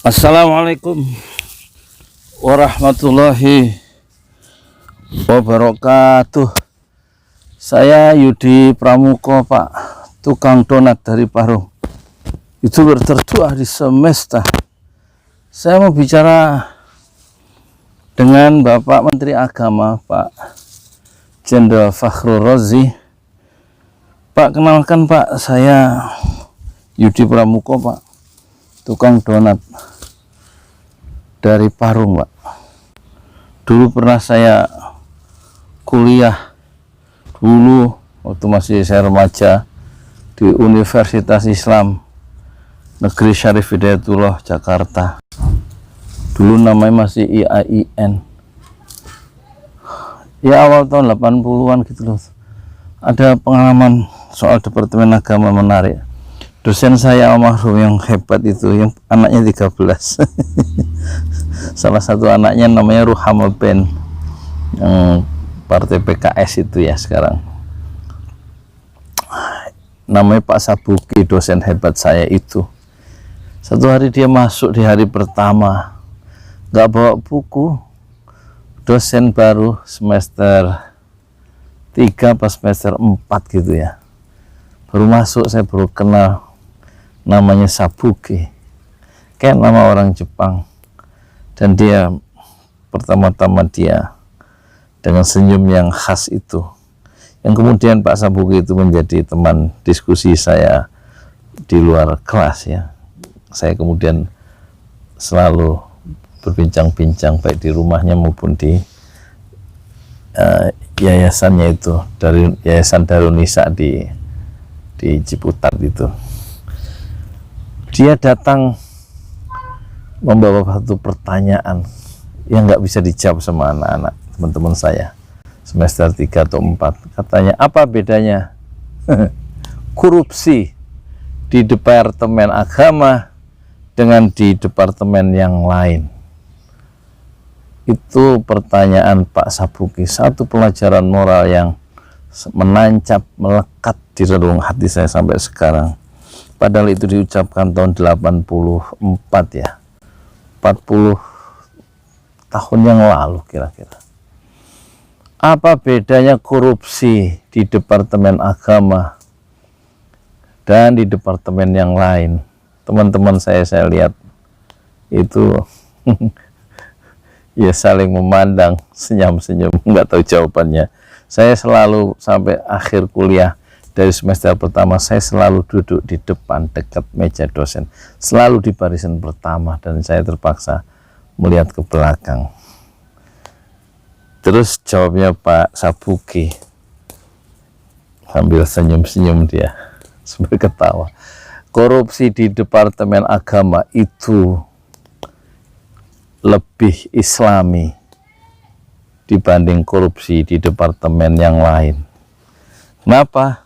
Assalamualaikum warahmatullahi wabarakatuh. Saya Yudi Pramuko, Pak, tukang donat dari Parung. Itu bertertua di semesta. Saya mau bicara dengan Bapak Menteri Agama, Pak Jenderal Fakhrul Razi. Pak, kenalkan Pak, saya Yudi Pramuko, Pak, tukang donat dari Parung, Pak. Dulu pernah saya kuliah dulu waktu masih saya remaja di Universitas Islam Negeri Syarif Hidayatullah Jakarta. Dulu namanya masih IAIN. Ya awal tahun 80-an gitu loh. Ada pengalaman soal Departemen Agama menarik. Dosen saya almarhum yang hebat itu, yang anaknya 13. Salah satu anaknya namanya Ruhama Ben, yang partai PKS itu ya sekarang. Namanya Pak Sabuki, dosen hebat saya itu. Satu hari dia masuk di hari pertama, nggak bawa buku. Dosen baru semester 3 pas semester 4 gitu ya. Baru masuk saya baru kenal namanya Sabuki, kayak nama orang Jepang. Dan dia pertama-tama dia dengan senyum yang khas itu, yang kemudian Pak Sabuki itu menjadi teman diskusi saya di luar kelas ya. Saya kemudian selalu berbincang-bincang baik di rumahnya maupun di yayasannya itu, dari Yayasan Darun Nisa di Ciputat itu. Dia datang membawa satu pertanyaan yang nggak bisa dijawab sama anak-anak teman-teman saya semester 3 atau 4. Katanya, apa bedanya korupsi di Departemen Agama dengan di departemen yang lain? Itu pertanyaan Pak Sabuki, satu pelajaran moral yang menancap, melekat di relung hati saya sampai sekarang. Padahal itu diucapkan tahun 84 ya, 40 tahun yang lalu kira-kira. Apa bedanya korupsi di Departemen Agama dan di departemen yang lain? Teman-teman saya lihat itu ya saling memandang, senyum-senyum, nggak tahu jawabannya. Saya selalu sampai akhir kuliah, dari semester pertama saya selalu duduk di depan dekat meja dosen, selalu di barisan pertama, dan saya terpaksa melihat ke belakang. Terus jawabnya Pak Sabuki sambil senyum-senyum, dia sambil ketawa, korupsi di Departemen Agama itu lebih islami dibanding korupsi di departemen yang lain. Kenapa?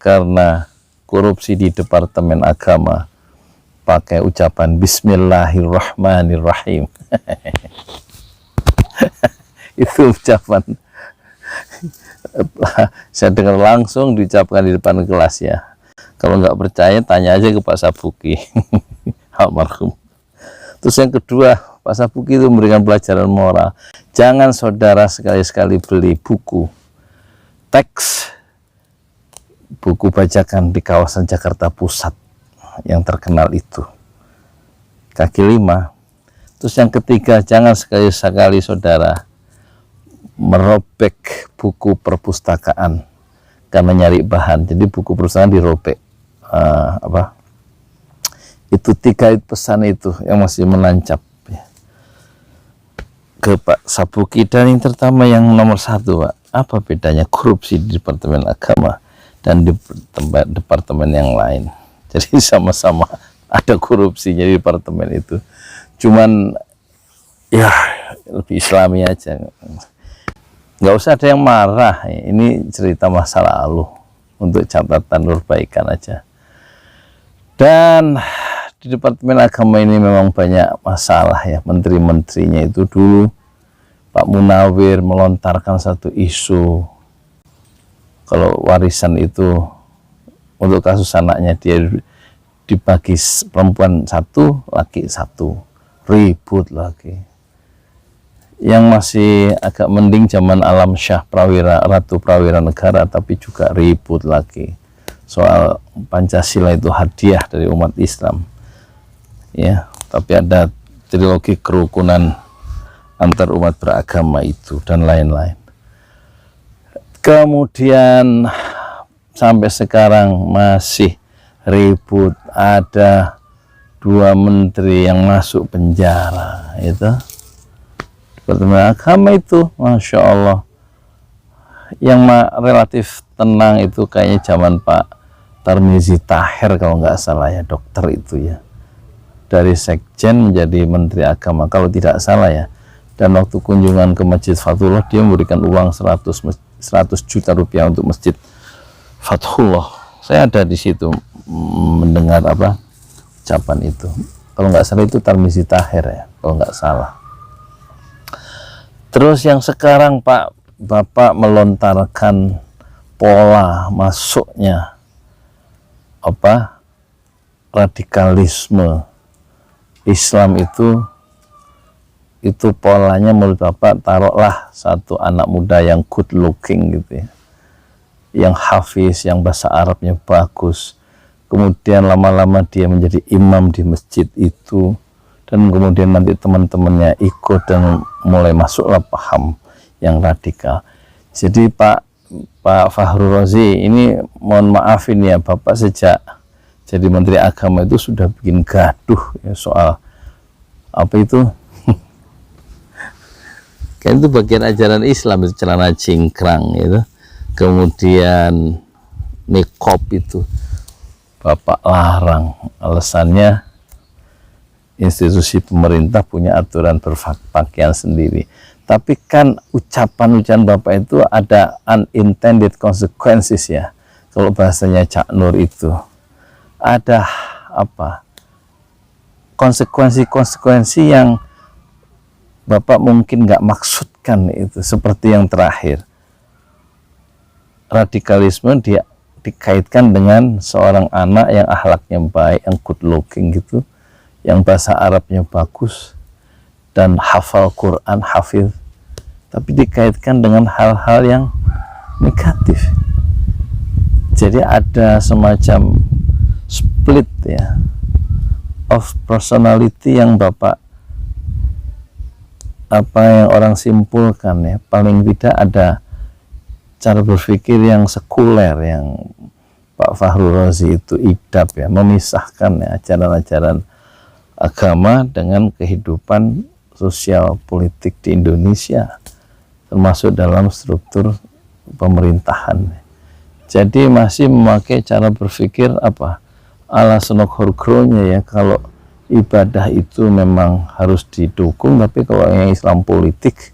Karena korupsi di Departemen Agama pakai ucapan Bismillahirrahmanirrahim. Itu ucapan saya dengar langsung diucapkan di depan kelas ya. Kalau nggak percaya tanya aja ke Pak Sabuki almarhum. Terus yang kedua, Pak Sabuki itu memberikan pelajaran moral. Jangan saudara sekali-sekali beli buku teks, buku bajakan di kawasan Jakarta Pusat yang terkenal itu, kaki 5. Terus yang ketiga, jangan sekali-sekali saudara merobek buku perpustakaan karena nyari bahan. Jadi buku perpustakaan dirobek. Itu 3 pesan itu yang masih menancap ya, ke Pak Sabuki. Dan yang pertama, yang nomor 1, Pak, apa bedanya korupsi di Departemen Agama dan di departemen yang lain? Jadi sama-sama ada korupsinya di departemen itu, cuman ya lebih islami aja. Nggak usah ada yang marah, ini cerita masa lalu untuk catatan perbaikan aja. Dan di Departemen Agama ini memang banyak masalah ya. Menteri-menterinya itu dulu Pak Munawir melontarkan satu isu kalau warisan itu untuk kasus anaknya dia dibagi perempuan satu, laki satu, ribut lagi. Yang masih agak mending zaman Alam Syah Prawira, Ratu Prawira Negara, tapi juga ribut lagi soal Pancasila itu hadiah dari umat Islam, ya. Tapi ada trilogi kerukunan antar umat beragama itu dan lain-lain. Kemudian sampai sekarang masih ribut, ada 2 menteri yang masuk penjara itu. Departemen Agama itu, Masya Allah, yang relatif tenang itu kayaknya zaman Pak Tarmizi Tahir kalau nggak salah ya, dokter itu ya, dari Sekjen menjadi Menteri Agama kalau tidak salah ya. Dan waktu kunjungan ke Masjid Fathullah, dia memberikan uang 100 juta rupiah untuk Masjid Fathullah. Saya ada di situ mendengar ucapan itu. Kalau nggak salah itu Tarmizi Tahir ya, kalau nggak salah. Terus yang sekarang Bapak melontarkan pola masuknya radikalisme Islam itu polanya menurut Bapak, taruhlah satu anak muda yang good looking gitu ya, yang hafiz, yang bahasa Arabnya bagus, kemudian lama-lama dia menjadi imam di masjid itu, dan kemudian nanti teman-temannya ikut dan mulai masuklah paham yang radikal. Jadi Pak Fahru Razi ini, mohon maafin ya, Bapak sejak jadi Menteri Agama itu sudah bikin gaduh ya, soal apa itu kan itu bagian ajaran Islam itu, celana cingkrang itu, kemudian niqab itu Bapak larang, alasannya institusi pemerintah punya aturan berpakaian sendiri. Tapi kan ucapan-ucapan Bapak itu ada unintended consequences ya, kalau bahasanya Cak Nur itu ada konsekuensi yang Bapak mungkin nggak maksudkan, itu seperti yang terakhir, radikalisme dia dikaitkan dengan seorang anak yang akhlaknya baik, yang good looking gitu, yang bahasa Arabnya bagus dan hafal Quran, hafiz, tapi dikaitkan dengan hal-hal yang negatif. Jadi ada semacam split ya of personality yang Bapak yang orang simpulkan ya, paling tidak ada cara berpikir yang sekuler yang Pak Fahru Razi itu idap ya, memisahkan ya ajaran-ajaran agama dengan kehidupan sosial politik di Indonesia, termasuk dalam struktur pemerintahan. Jadi masih memakai cara berpikir ala Senok Horgronya ya, kalau ibadah itu memang harus didukung, tapi kalau yang Islam politik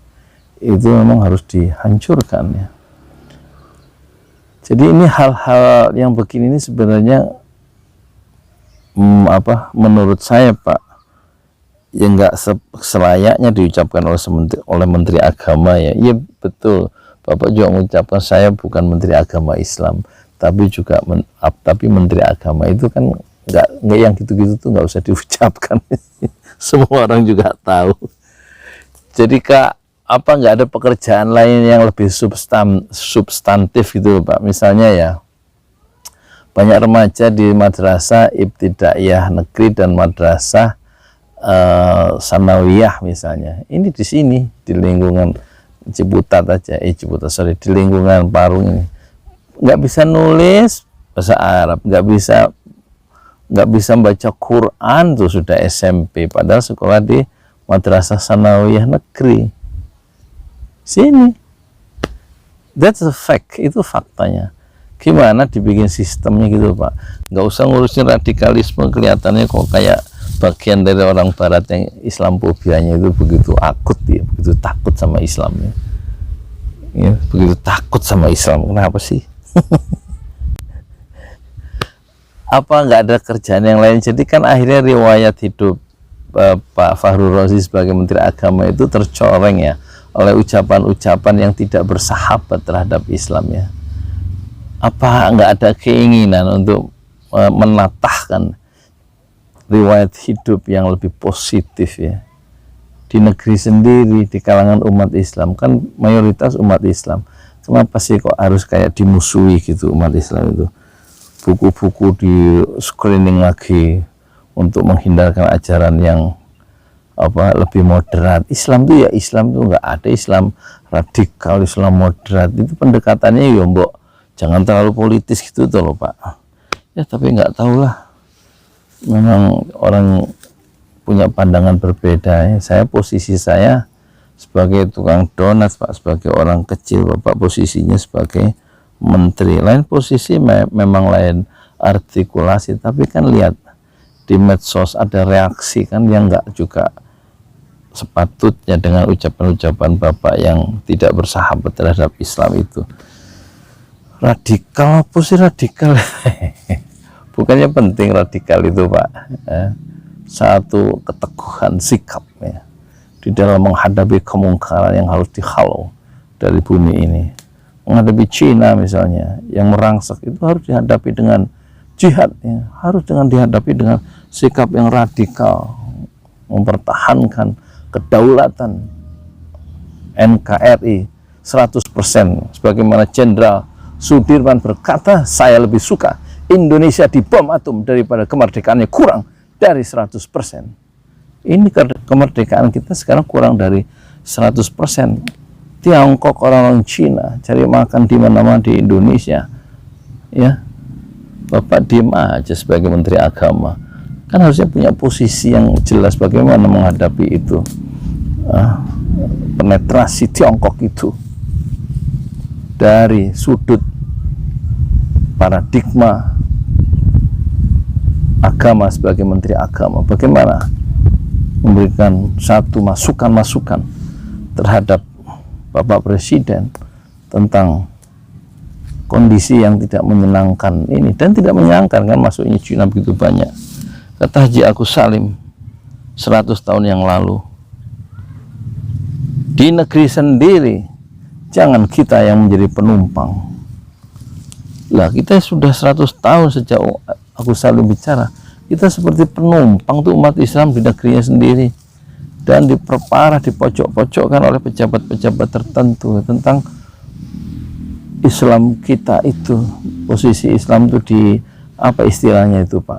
itu memang harus dihancurkan ya. Jadi ini hal-hal yang begini ini sebenarnya menurut saya Pak, yang nggak selayaknya diucapkan oleh Menteri Agama ya. Iya betul, Bapak juga mengucapkan saya bukan Menteri Agama Islam, tapi juga tapi Menteri Agama itu kan nggak yang gitu-gitu tuh nggak usah diucapkan. Semua orang juga tahu. Jadi nggak ada pekerjaan lain yang lebih substantif gitu Pak. Misalnya ya, banyak remaja di madrasah ibtidaiyah negeri dan madrasah sanawiyah misalnya, ini di sini di lingkungan Ciputat aja, di lingkungan Parung ini nggak bisa nulis bahasa Arab, nggak bisa baca Quran tuh sudah SMP, padahal sekolah di madrasah sanawiyah negeri sini. That's a fact, itu faktanya. Gimana dibikin sistemnya gitu Pak, nggak usah ngurusin radikalisme, kelihatannya kok kayak bagian dari orang barat yang Islamofobianya itu begitu akut ya, begitu takut sama Islamnya ya, begitu takut sama Islam. Kenapa sih? Nggak ada kerjaan yang lain? Jadi kan akhirnya riwayat hidup Pak Fahru Razi sebagai Menteri Agama itu tercoreng ya oleh ucapan-ucapan yang tidak bersahabat terhadap Islam ya. Nggak ada keinginan untuk menatahkan riwayat hidup yang lebih positif ya di negeri sendiri, di kalangan umat Islam, kan mayoritas umat Islam. Kenapa sih kok harus kayak dimusuhi gitu umat Islam itu? Buku-buku di screening lagi untuk menghindarkan ajaran yang lebih moderat. Islam tuh ya Islam tuh nggak ada Islam radikal, Islam moderat. Itu pendekatannya ya mbok jangan terlalu politis gitu tuh loh Pak. Ya tapi nggak tahulah, memang orang punya pandangan berbeda ya. Posisi saya sebagai tukang donat Pak, sebagai orang kecil, Bapak posisinya sebagai menteri. Lain posisi memang lain artikulasi, tapi kan lihat di medsos ada reaksi kan yang nggak juga sepatutnya dengan ucapan-ucapan Bapak yang tidak bersahabat terhadap Islam itu. Radikal apa sih radikal? Bukannya penting radikal itu Pak, satu keteguhan sikap ya, di dalam menghadapi kemungkaran yang harus dihalau dari bumi ini. Menghadapi Cina misalnya yang merangsek, itu harus dihadapi dengan jihad ya, harus dihadapi dengan sikap yang radikal, mempertahankan kedaulatan NKRI 100%, sebagaimana Jenderal Sudirman berkata, saya lebih suka Indonesia dibom atom daripada kemerdekaannya kurang dari 100%. Ini kemerdekaan kita sekarang kurang dari 100%. Tiongkok, orang-orang Cina cari makan di mana-mana di Indonesia ya. Bapak diem aja sebagai Menteri Agama, kan harusnya punya posisi yang jelas bagaimana menghadapi itu, penetrasi Tiongkok itu dari sudut paradigma agama. Sebagai Menteri Agama, bagaimana memberikan satu masukan-masukan terhadap Bapak Presiden tentang kondisi yang tidak menyenangkan ini, dan tidak menyenangkan kan masuknya Cina begitu banyak. Kata Haji Agus Salim 100 tahun yang lalu, di negeri sendiri jangan kita yang menjadi penumpang. Lah kita sudah 100 tahun sejak Agus Salim bicara, kita seperti penumpang tuh umat Islam di negerinya sendiri, dan diperparah, dipojok-pojokkan oleh pejabat-pejabat tertentu tentang Islam kita itu. Posisi Islam itu di apa istilahnya itu Pak,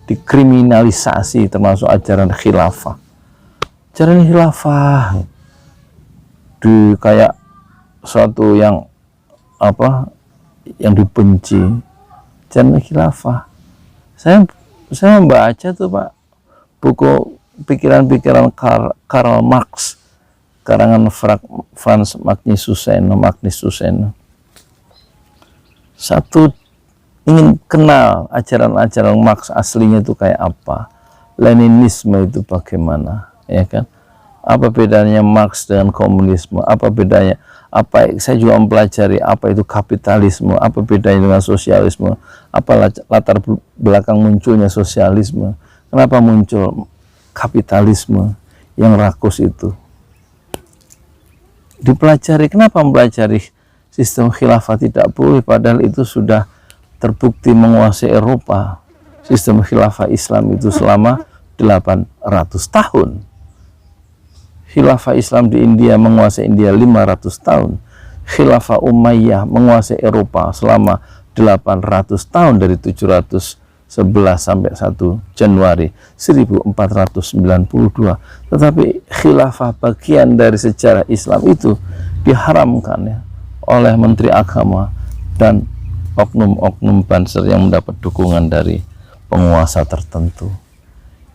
dikriminalisasi, termasuk ajaran khilafah. Ajaran khilafah di kayak suatu yang yang dibenci, ajaran khilafah. Saya membaca tuh Pak buku pikiran-pikiran Karl Marx, karangan Franz Magnus Suseno. Satu ingin kenal ajaran-ajaran Marx aslinya itu kayak apa, Leninisme itu bagaimana, ya kan? Apa bedanya Marx dengan komunisme? Apa bedanya? Saya juga mempelajari apa itu kapitalisme, apa bedanya dengan sosialisme, apa latar belakang munculnya sosialisme, kenapa muncul kapitalisme yang rakus itu. Dipelajari. Kenapa mempelajari sistem khilafah tidak boleh, padahal itu sudah terbukti menguasai Eropa. Sistem khilafah Islam itu selama 800 tahun. Khilafah Islam di India menguasai India 500 tahun. Khilafah Umayyah menguasai Eropa selama 800 tahun, dari 711 sampai 1 Januari 1492. Tetapi khilafah, bagian dari sejarah Islam itu, diharamkan ya oleh Menteri Agama dan oknum-oknum banser yang mendapat dukungan dari penguasa tertentu.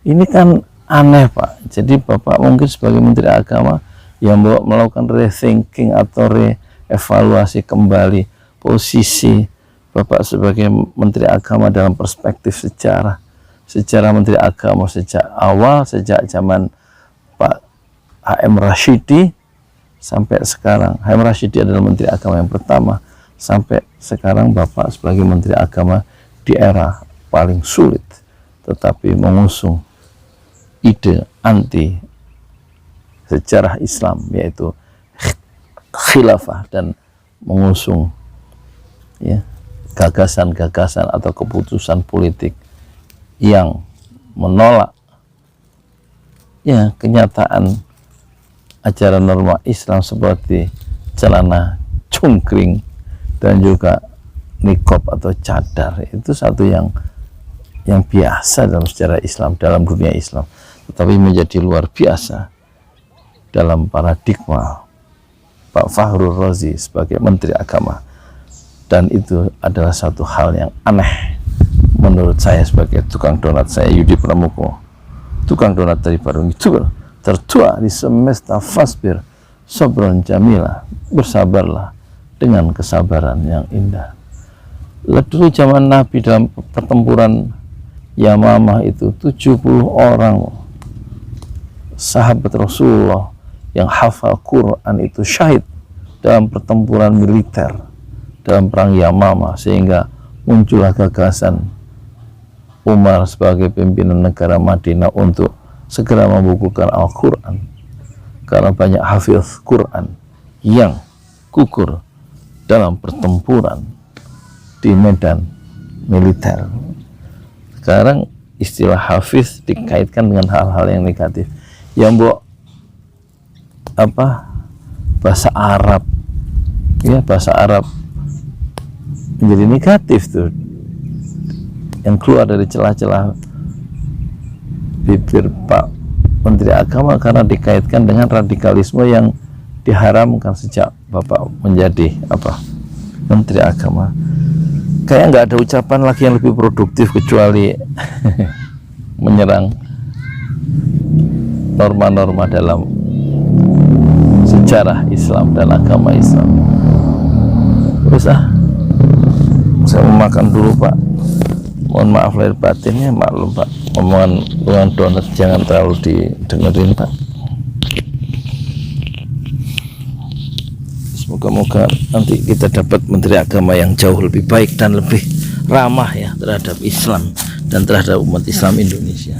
Ini kan aneh Pak. Jadi Bapak mungkin sebagai Menteri Agama yang melakukan rethinking atau reevaluasi kembali posisi Bapak sebagai Menteri Agama dalam perspektif sejarah Menteri Agama sejak awal, sejak zaman Pak H.M. Rashidi sampai sekarang. H.M. Rashidi adalah Menteri Agama yang pertama, sampai sekarang Bapak sebagai Menteri Agama di era paling sulit, tetapi mengusung ide anti sejarah Islam, yaitu khilafah, dan mengusung ya gagasan-gagasan atau keputusan politik yang menolak ya kenyataan ajaran norma Islam seperti celana cungkring dan juga nikob atau cadar, itu satu yang biasa dalam sejarah Islam, dalam dunia Islam, tetapi menjadi luar biasa dalam paradigma Pak Fakhrul Razi sebagai Menteri Agama. Dan itu adalah satu hal yang aneh menurut saya sebagai tukang donat. Saya Yudi Pramuko, tukang donat dari Bandung, YouTuber tertua di semesta. Fasbir sobron jamila, bersabarlah dengan kesabaran yang indah. Dulu zaman Nabi dalam pertempuran Yamamah itu 70 orang sahabat Rasulullah yang hafal Quran itu syahid dalam pertempuran militer dalam perang Yamamah, sehingga muncullah gagasan Umar sebagai pimpinan negara Madinah untuk segera membukukan Al-Quran karena banyak hafiz Quran yang gugur dalam pertempuran di medan militer. Sekarang istilah hafiz dikaitkan dengan hal-hal yang negatif, yang bahasa Arab, ya bahasa Arab menjadi negatif tuh, yang keluar dari celah-celah bibir Pak Menteri Agama karena dikaitkan dengan radikalisme yang diharamkan sejak Bapak menjadi Menteri Agama. Kayak nggak ada ucapan lagi yang lebih produktif kecuali menyerang norma-norma dalam sejarah Islam dan agama Islam. Terus saya mau makan dulu Pak. Mohon maaf lahir batinnya, maklum Pak. Omongan donat jangan terlalu didengerin Pak. Semoga-moga nanti kita dapat Menteri Agama yang jauh lebih baik dan lebih ramah ya terhadap Islam dan terhadap umat Islam Indonesia.